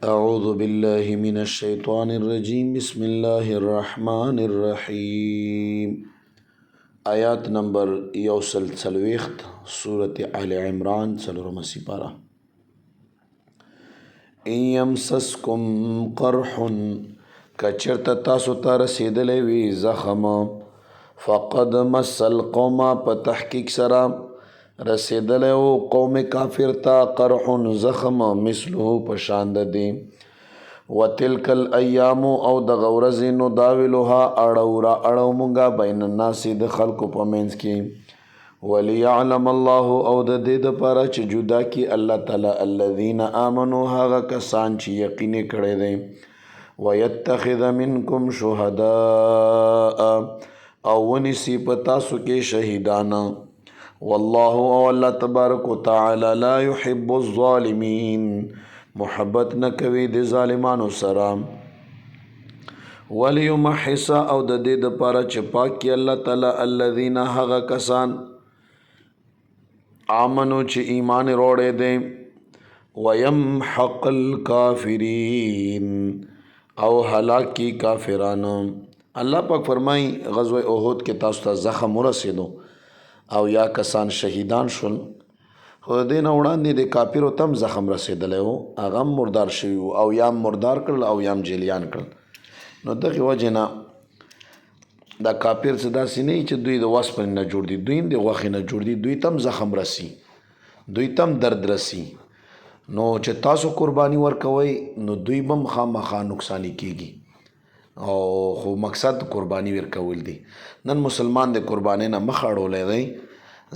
أعوذ بالله من الشيطان الرجيم بسم الله الرحمن الرحيم آیات نمبر یوسل سلویخت سورة آل عمران سلورم سپارہ ان یمسسکم قرح کچرت تاسو ته رسیدلی وي زخم فقد مس القوم په تحقیق سره رسیدلی و قوم کافر ته قرح زخم مثله په شان د دی وتلک الایام او دغه ورځې نداولها اړو مونږه بین الناس د خلکو په منځ کې وليعلم الله او د دې دپاره چې جدا کی الله تعالی الذین آمنوا هغه کسان چې یقین کړی دی ويتخذ منکم شهداء او ونیسی په تاسو کې شهیدان والله او الله تبارک وتعالى لا يحب الظالمین محبت نه کوي د ظالمانو سره وليمحص او د دې دپاره چې پاک کی الله تعالی الذین هغه کسان آمنو چې ایمان روړی دی ويمحق الکافرین او هلاک کی کافرانو الله پاک فرمای غزوه احد کې تاسو ته زخم ورسېدو او یا کسان شهیدان شول خو د دې نه وړاندې د کافرو تم زخم رسېدلی و هغه هم مردار شوي وو او یا مردار کړل او یا جیلیان کړل نو دغې وجې نه دا کافر څه داسې نه چې دوی د وسپنې نه جوړ دي دوی هم د غوښې نه جوړ دي دوی تم زخم رسی دوی تم درد رسی نو چې تاسو قرباني ورکوئ نو دوی به هم خامخا نقصاني کیږي او خو مقصد قرباني ورکول دي نن مسلمان د قربانۍ نه مخ اړولی دی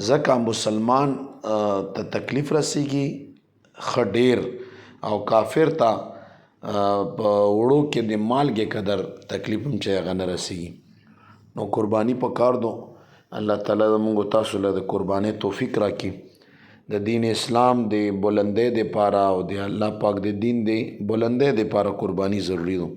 ځکه مسلمان ته تکلیف رسیږي ښه ډیر او کافر ته په وړو کې د مالګې قدر تکلیف هم چې هغه نه رسیږي نو قرباني پکار دو الله تعالی زموږ تاسو له د قربانۍ توفیق راکړي د دین اسلام د بلندۍ دپاره او د الله پاک د دین د بلندۍ دپاره قرباني ضروري دو